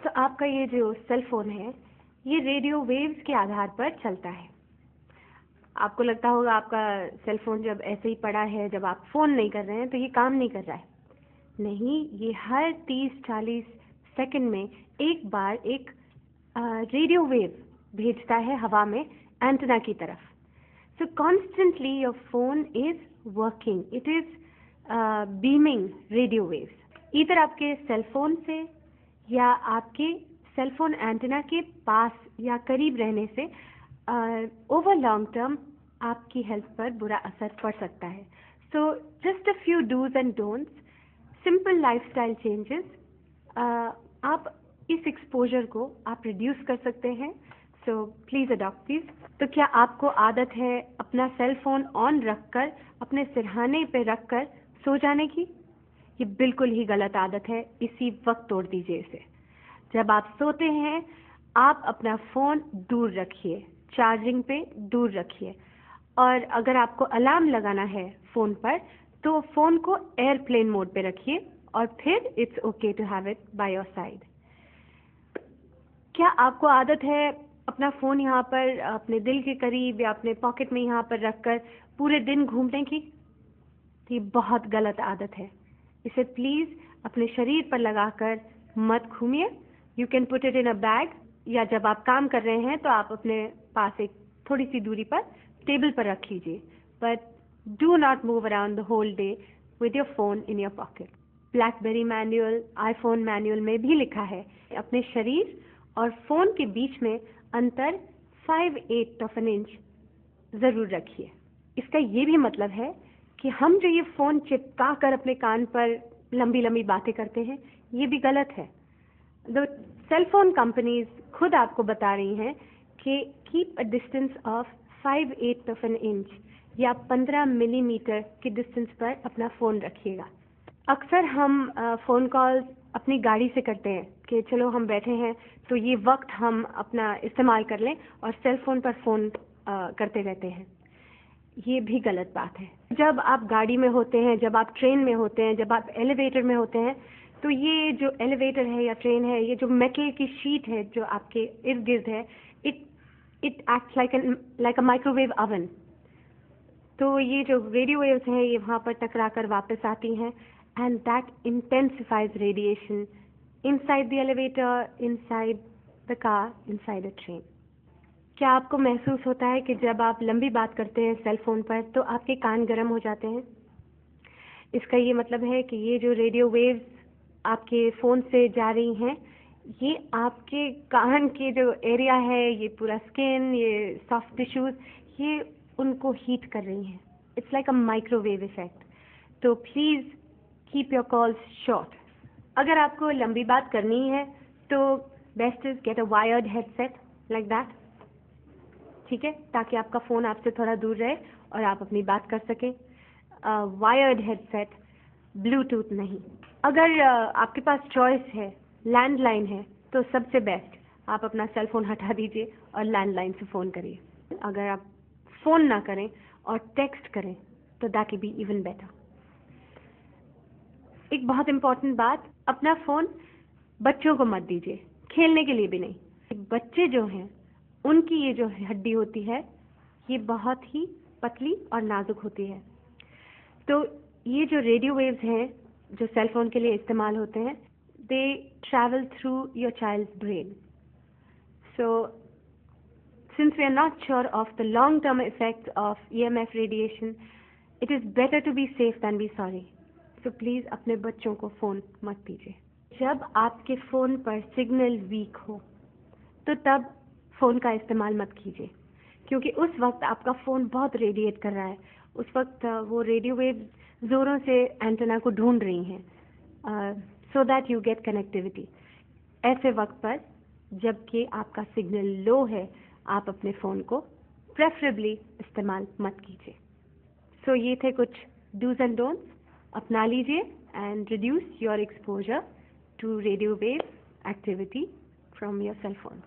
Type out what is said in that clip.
तो आपका ये जो सेल फोन है ये रेडियो वेव्स के आधार पर चलता है। आपको लगता होगा आपका सेल फोन जब ऐसे ही पड़ा है, जब आप फोन नहीं कर रहे हैं तो ये काम नहीं कर रहा है। नहीं, ये हर 30-40 सेकंड में एक बार एक रेडियो वेव भेजता है हवा में एंटेना की तरफ। सो constantly your phone is working, it is beaming radio waves इधर आपके सेल फोन से या आपके सेल फोन एंटेना के पास या करीब रहने से ओवर लॉन्ग टर्म आपकी हेल्थ पर बुरा असर पड़ सकता है। So just a few dos and don'ts, simple lifestyle changes, आप इस एक्सपोजर को आप रिड्यूस कर सकते हैं। So please adopt this. तो क्या आपको आदत है अपना सेल फोन ऑन रखकर अपने सिरहाने पे रखकर सो जाने की? ये बिल्कुल ही गलत आदत है, इसी वक्त तोड़ दीजिए इसे। जब आप सोते हैं आप अपना फोन दूर रखिए, चार्जिंग पे दूर रखिए, और अगर आपको अलार्म लगाना है फोन पर तो फोन को एयरप्लेन मोड पे रखिए और फिर it's okay to have it by your side. क्या आपको आदत है अपना फोन यहाँ पर अपने दिल के करीब या अपने पॉकेट में यहाँ पर रखकर पूरे दिन घूमने की? ये बहुत गलत आदत है, इसे प्लीज अपने शरीर पर लगाकर मत घूमिए। You can put it in a bag, या जब आप काम कर रहे हैं तो आप अपने पास एक थोड़ी सी दूरी पर टेबल पर रख लीजिए, but do not move around the whole day with your phone in your pocket. BlackBerry manual, iPhone manual में भी लिखा है अपने शरीर और फोन के बीच में अंतर 5/8 ऑफ एन इंच जरूर रखिए। इसका ये भी मतलब है कि हम जो ये फोन चिपका कर अपने कान पर लंबी लंबी बातें करते हैं ये भी गलत है। द सेल फोन कंपनीज खुद आपको बता रही हैं कि keep a distance of 5/8 of an inch या 15 मिलीमीटर के डिस्टेंस पर अपना फोन रखिएगा। अक्सर हम फोन कॉल्स अपनी गाड़ी से करते हैं कि चलो हम बैठे हैं तो ये वक्त हम अपना इस्तेमाल कर लें और सेल फोन पर फोन करते रहते हैं। ये भी गलत बात है। जब आप गाड़ी में होते हैं, जब आप ट्रेन में होते हैं, जब आप एलिवेटर में होते हैं, तो ये जो एलिवेटर है या ट्रेन है, ये जो मेटल की शीट है जो आपके इर्द गिर्द है, it acts like a microwave oven. तो ये जो रेडियो वेव्स हैं ये वहाँ पर टकराकर वापस आती हैं and that intensifies radiation inside the elevator, inside the car, inside the train. क्या आपको महसूस होता है कि जब आप लंबी बात करते हैं सेल फोन पर तो आपके कान गर्म हो जाते हैं? इसका ये मतलब है कि ये जो रेडियो वेव्स आपके फोन से जा रही हैं ये आपके कान के जो एरिया है, ये पूरा स्किन, ये सॉफ्ट टिश्यूज, ये उनको हीट कर रही हैं। It's like a microwave effect. तो please keep your calls short. अगर आपको लंबी बात करनी है तो best is get a wired headset like that, ठीक है, ताकि आपका फोन आपसे थोड़ा दूर रहे और आप अपनी बात कर सकें। वायर्ड हेडसेट, ब्लूटूथ नहीं। अगर आपके पास चॉइस है, लैंडलाइन है, तो सबसे बेस्ट आप अपना सेल फोन हटा दीजिए और लैंडलाइन से फ़ोन करिए। अगर आप फ़ोन ना करें और टेक्स्ट करें तो that will be even better. एक बहुत इंपॉर्टेंट बात, अपना फ़ोन बच्चों को मत दीजिए, खेलने के लिए भी नहीं। बच्चे जो हैं उनकी ये जो हड्डी होती है ये बहुत ही पतली और नाजुक होती है। तो ये जो रेडियो वेव्स हैं जो सेल फोन के लिए इस्तेमाल होते हैं, they travel through your child's brain. So since we are not sure of the long term effects of EMF radiation, it is better to be safe than be sorry. So please अपने बच्चों को phone मत दीजिए। जब आपके phone पर signal weak हो तो तब फ़ोन का इस्तेमाल मत कीजिए, क्योंकि उस वक्त आपका फ़ोन बहुत रेडिएट कर रहा है। उस वक्त वो रेडियो वेव ज़ोरों से एंटेना को ढूंढ रही हैं so that you get connectivity. ऐसे वक्त पर जबकि आपका सिग्नल लो है आप अपने फ़ोन को प्रेफरेबली इस्तेमाल मत कीजिए। सो ये थे कुछ डूज एंड डोंट्स, अपना लीजिए and reduce your exposure to radio wave activity from your cell phone.